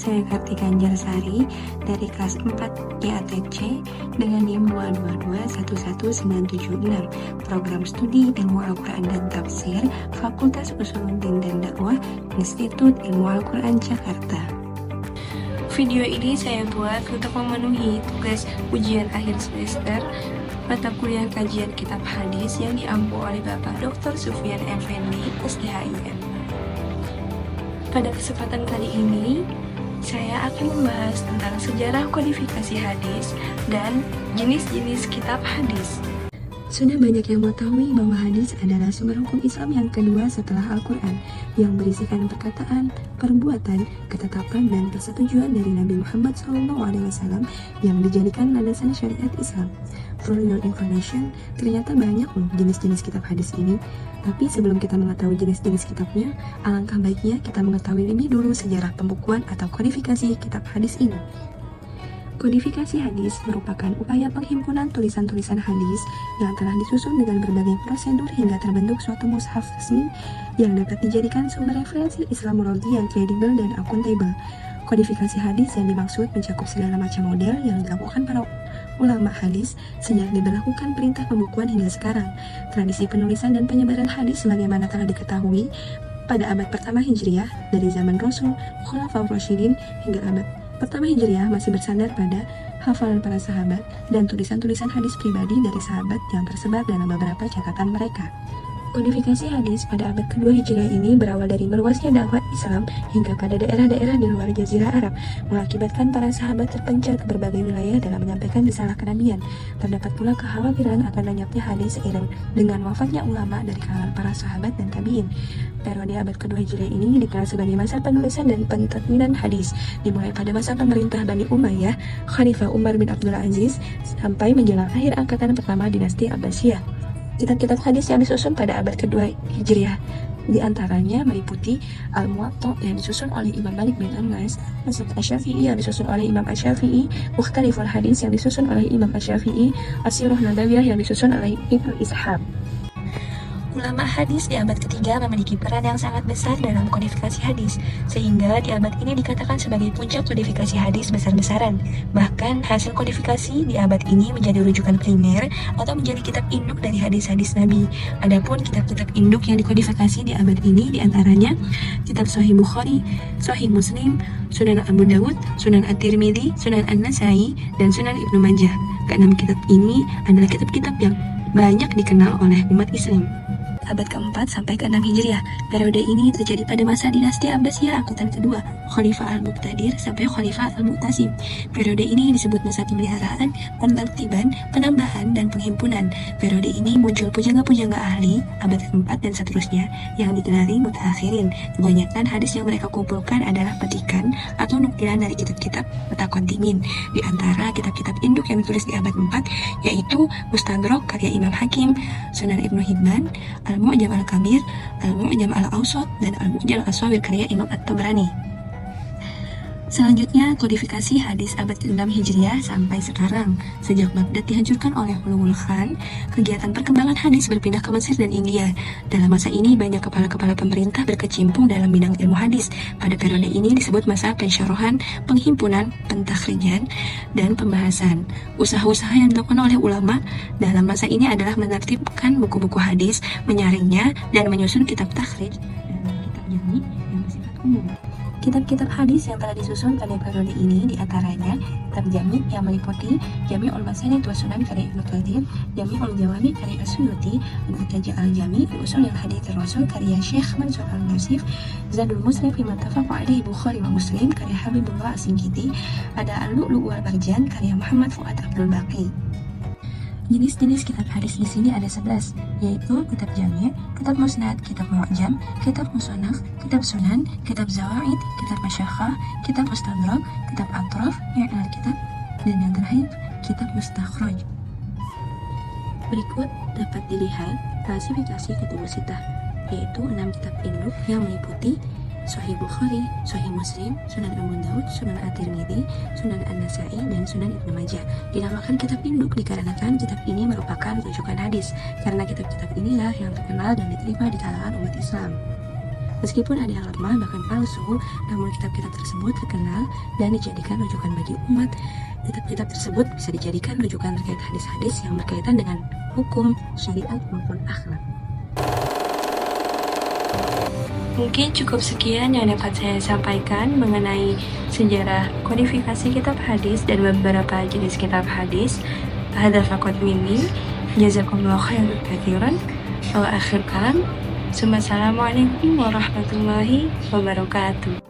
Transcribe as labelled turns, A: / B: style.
A: saya Kartika Anjarsari dari kelas 4 IATC dengan NIM 222-11976, program studi Ilmu Al-Quran dan Tafsir, Fakultas Usuluddin dan Dakwah, Institut Ilmu Al-Quran Jakarta. Video ini saya buat untuk memenuhi tugas ujian akhir semester mata kuliah kajian kitab hadis yang diampu oleh Bapak Dr. Sufyan Effendi, SDHIM. Pada kesempatan kali ini, saya akan membahas tentang sejarah kodifikasi hadis dan jenis-jenis kitab hadis. Sudah banyak yang mengetahui bahwa hadis adalah sumber hukum Islam yang kedua setelah Al-Quran, yang berisikan perkataan, perbuatan, ketetapan, dan persetujuan dari Nabi Muhammad SAW yang dijadikan landasan syariat Islam. For your information, ternyata banyak loh jenis-jenis kitab hadis ini. Tapi sebelum kita mengetahui jenis-jenis kitabnya, alangkah baiknya kita mengetahui lebih dulu sejarah pembukuan atau kodifikasi kitab hadis ini. Kodifikasi hadis merupakan upaya penghimpunan tulisan-tulisan hadis yang telah disusun dengan berbagai prosedur hingga terbentuk suatu mushaf resmi yang dapat dijadikan sumber referensi Islamologi yang kredibel dan akuntabel. Kodifikasi hadis yang dimaksud mencakup segala macam model yang dilakukan para ulama hadis sejak diberlakukan perintah pembukuan hingga sekarang. Tradisi penulisan dan penyebaran hadis sebagaimana telah diketahui pada abad pertama Hijriah dari zaman Rasul, Khulafaur Rasyidin hingga abad pertama Hijriah masih bersandar pada hafalan para sahabat dan tulisan-tulisan hadis pribadi dari sahabat yang tersebar dalam beberapa catatan mereka. Kodifikasi hadis pada abad kedua Hijriah ini berawal dari meluasnya dakwah Islam hingga pada daerah-daerah di luar Jazirah Arab, mengakibatkan para sahabat terpencar ke berbagai wilayah dalam menyampaikan risalah kenabian. Terdapat pula kekhawatiran akan lenyapnya hadis seiring dengan wafatnya ulama dari kalangan para sahabat dan tabi'in. Periode abad kedua Hijriah ini dikenal sebagai masa penulisan dan pentadwinan hadis, dimulai pada masa pemerintah Bani Umayyah, Khalifah Umar bin Abdul Aziz, sampai menjelang akhir angkatan pertama dinasti Abbasiyah. Kitab-kitab hadis yang disusun pada abad kedua Hijriah di antaranya meliputi Al-Muwatta yang disusun oleh Imam Malik bin Anas, Musnad Asy-Syafi'i yang disusun oleh Imam Asy-Syafi'i, Mukhtaliful Hadis yang disusun oleh Imam Asy-Syafi'i, As-Sirah Nabawiyah yang disusun oleh Ibnu Ishaq. Ulama hadis di abad ketiga memiliki peran yang sangat besar dalam kodifikasi hadis, sehingga di abad ini dikatakan sebagai puncak kodifikasi hadis besar-besaran. Bahkan hasil kodifikasi di abad ini menjadi rujukan primer atau menjadi kitab induk dari hadis-hadis Nabi. Adapun kitab-kitab induk yang dikodifikasi di abad ini diantaranya kitab Sahih Bukhari, Sahih Muslim, Sunan Abu Dawud, Sunan At-Tirmidzi, Sunan An-Nasai, dan Sunan Ibnu Majah. Keenam kitab ini adalah kitab-kitab yang banyak dikenal oleh umat Islam. Abad keempat sampai ke-6 Hijriah. Periode ini terjadi pada masa dinasti Abbasiyah angkatan kedua, Khalifah Al-Muqtadir sampai Khalifah Al-Mu'tasim. Periode ini disebut masa pemeliharaan, penertiban, penambahan, dan penghimpunan. Periode ini muncul pujangga-pujangga ahli, abad keempat dan seterusnya, yang digelari mutaakhirin. Kebanyakan hadis yang mereka kumpulkan adalah petikan atau nukilan dari kitab-kitab mutakontimin. Di antara kitab-kitab induk yang ditulis di abad 4, yaitu Mustadrak karya Imam Hakim, Sunan Ibnu Hibban, Al-Mu'jam Al-Kabir, Al-Mu'jam Al-Awsat, dan Al-Mu'jam Al-Aswabir karya Imam At-Tabrani. Selanjutnya, kodifikasi hadis abad ke-6 Hijriah sampai sekarang. Sejak Baghdad dihancurkan oleh Ulugh Khan, kegiatan perkembangan hadis berpindah ke Mesir dan India. Dalam masa ini, banyak kepala-kepala pemerintah berkecimpung dalam bidang ilmu hadis. Pada periode ini disebut masa pensyarahan, penghimpunan, pentakhrijan, dan pembahasan. Usaha-usaha yang dilakukan oleh ulama dalam masa ini adalah menertibkan buku-buku hadis, menyaringnya, dan menyusun kitab takhrij dan kitab jami yang bersifat umum. Kitab-kitab hadis yang telah disusun pada periode ini diantaranya kitab Jami yang meliputi Jami'ul Masanid wa Sunan karya Ibnu Katsir, Jami'ul Jawami karya As-Suyuti, Al-Mutajja al-Jami, Usul al-Hadits Rasul karya Syekh Mansur al-Nasif, Zadul Muslim fi Muttafaq alaihi Bukhari wa Muslim karya Habibullah As-Singkiti, ada Al-Lu'lu' wal Marjan karya Muhammad Fuad Abdul Baqi. Jenis-jenis kitab hadis di sini ada 11, yaitu kitab Jami', kitab Musnad, kitab Mu'jam, kitab Musannaf, kitab Sunan, kitab Zawaid, kitab Masyakhah, kitab Mustadrak, kitab Atraf, I'al Kitab, dan yang terakhir kitab Mustakhraj. Berikut dapat dilihat klasifikasi kutubus sittah, yaitu 6 kitab induk yang meliputi Sahih Bukhari, Sahih Muslim, Sunan Abu Dawud, Sunan At-Tirmidzi, Sunan An-Nasai, dan Sunan Ibnu Majah. Dinamakan kitab induk dikarenakan kitab ini merupakan rujukan hadis, karena kitab-kitab inilah yang terkenal dan diterima di kalangan umat Islam. Meskipun ada yang lemah bahkan palsu, namun kitab-kitab tersebut terkenal dan dijadikan rujukan bagi umat. Kitab-kitab tersebut bisa dijadikan rujukan terkait hadis-hadis yang berkaitan dengan hukum, syariat, maupun akhlak. Mungkin cukup sekian yang dapat saya sampaikan mengenai sejarah kodifikasi kitab hadis dan beberapa jenis kitab hadis. Hadza faqat minni. Jazakumullahu khairan katsiran. Wa akhir kalam. Assalamualaikum warahmatullahi wabarakatuh.